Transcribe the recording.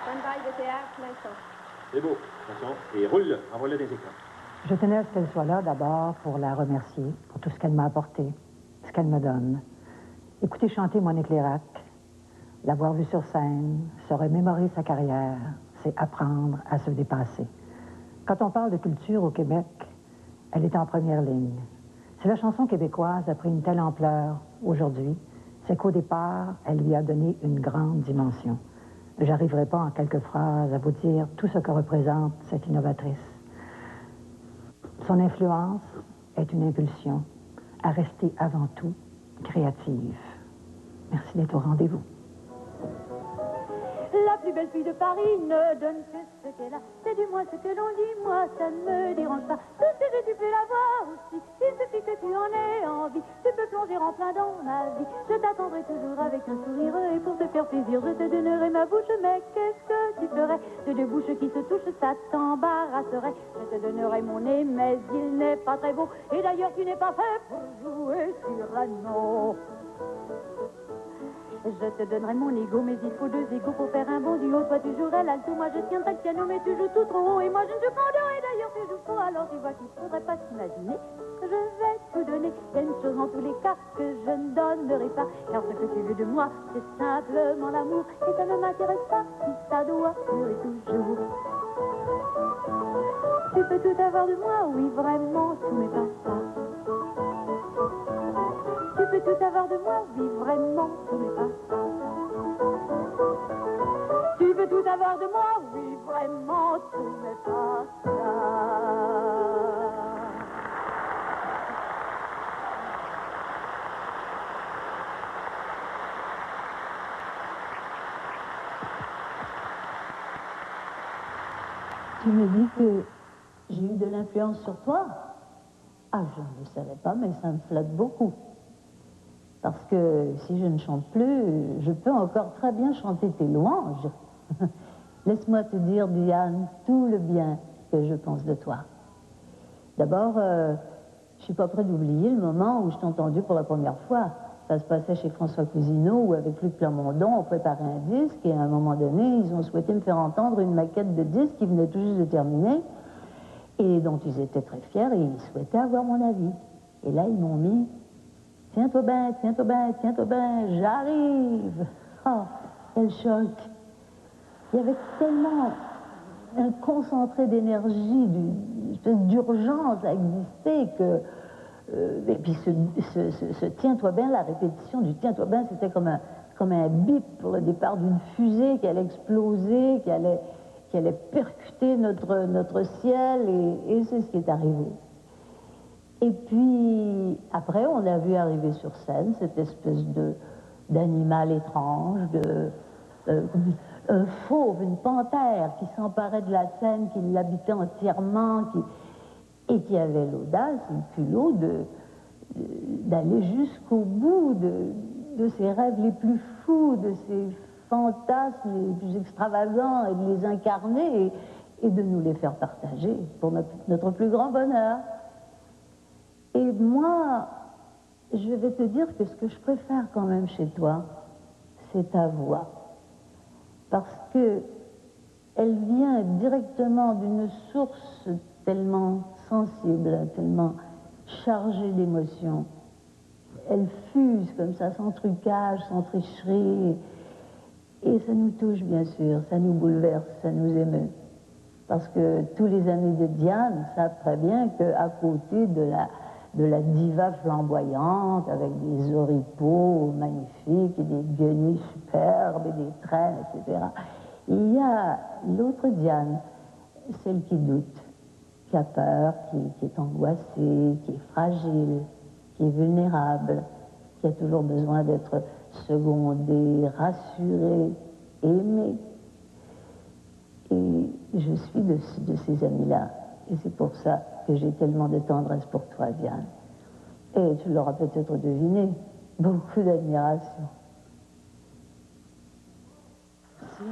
Stand-by de théâtre, maintenant. C'est beau. Attention. Et roule. Envoie-le des écrans. Je tenais à ce qu'elle soit là d'abord pour la remercier pour tout ce qu'elle m'a apporté, ce qu'elle me donne. Écouter chanter Monique Lérac, l'avoir vue sur scène, se remémorer sa carrière, c'est apprendre à se dépasser. Quand on parle de culture au Québec, elle est en première ligne. Si la chanson québécoise a pris une telle ampleur aujourd'hui, c'est qu'au départ, elle lui a donné une grande dimension. J'arriverai pas en quelques phrases à vous dire tout ce que représente cette innovatrice. Son influence est une impulsion à rester avant tout créative. Merci d'être au rendez-vous. La plus belle fille de Paris ne donne que ce qu'elle a. C'est du moins ce que l'on dit, moi ça ne me dérange pas. Tout ce que tu peux l'avoir aussi, il suffit que tu en aies envie. Tu peux plonger en plein dans ma vie. Je t'attendrai toujours avec un sourire et pour te faire plaisir, je te donnerai ma bouche. Mais qu'est-ce que tu ferais de deux bouches qui se touchent, ça t'embarrasserait. Je te donnerai mon nez, mais il n'est pas très beau. Et d'ailleurs, tu n'es pas fait pour jouer Cyrano. Je te donnerai mon ego, mais il faut deux égos pour faire un bon duo. Toi tu jouerais l'alto, moi je tiendrai le piano, mais tu joues tout trop haut. Et moi je ne joue qu'en do, et d'ailleurs tu joues faux. Alors tu vois qu'il ne faudrait pas s'imaginer que je vais tout donner. Il y a une chose en tous les cas que je ne donnerai pas, car ce que tu veux de moi, c'est simplement l'amour. Et ça ne m'intéresse pas si ça doit durer toujours. Tu peux tout avoir de moi, oui vraiment, tout n'est pas ça. Tu peux tout avoir de moi, oui vraiment, tout n'est pas ça. Tu peux tout avoir de moi, oui vraiment, tout n'est pas ça. Tu me dis que j'ai eu de l'influence sur toi? Ah, je ne le savais pas, mais ça me flatte beaucoup. Parce que si je ne chante plus, je peux encore très bien chanter tes louanges. Laisse-moi te dire, Diane, tout le bien que je pense de toi. D'abord, je ne suis pas près d'oublier le moment où je t'ai entendu pour la première fois. Ça se passait chez François Cousineau, où avec Luc Plamondon, on préparait un disque, et à un moment donné, ils ont souhaité me faire entendre une maquette de disque qui venait tout juste de terminer, et dont ils étaient très fiers, et ils souhaitaient avoir mon avis. Et là, ils m'ont mis... Tiens-toi bien, tiens-toi bien, tiens-toi bien, j'arrive. Oh, quel choc. Il y avait tellement un concentré d'énergie, une espèce d'urgence à exister que... et puis ce tiens-toi bien, la répétition du tiens-toi bien, c'était comme un bip pour le départ d'une fusée qui allait exploser, qui allait percuter notre ciel, et c'est ce qui est arrivé. Et puis, après, on a vu arriver sur scène cette espèce d'animal étrange, un fauve, une panthère qui s'emparait de la scène, qui l'habitait entièrement, et qui avait l'audace et le culot d'aller jusqu'au bout de ses rêves les plus fous, de ses fantasmes les plus extravagants, et de les incarner et de nous les faire partager pour notre plus grand bonheur. Et moi, je vais te dire que ce que je préfère quand même chez toi, c'est ta voix. Parce que elle vient directement d'une source tellement sensible, tellement chargée d'émotions. Elle fuse comme ça, sans trucage, sans tricherie. Et ça nous touche, bien sûr, ça nous bouleverse, ça nous émeut. Parce que tous les amis de Diane savent très bien qu'à côté de la diva flamboyante, avec des oripeaux magnifiques, et des guenilles superbes, et des traînes, etc., il y a l'autre Diane, celle qui doute, qui a peur, qui est angoissée, qui est fragile, qui est vulnérable, qui a toujours besoin d'être secondée, rassurée, aimée. Et je suis de ces amis-là. Et c'est pour ça que j'ai tellement de tendresse pour toi, Diane. Et tu l'auras peut-être deviné, beaucoup d'admiration. Merci.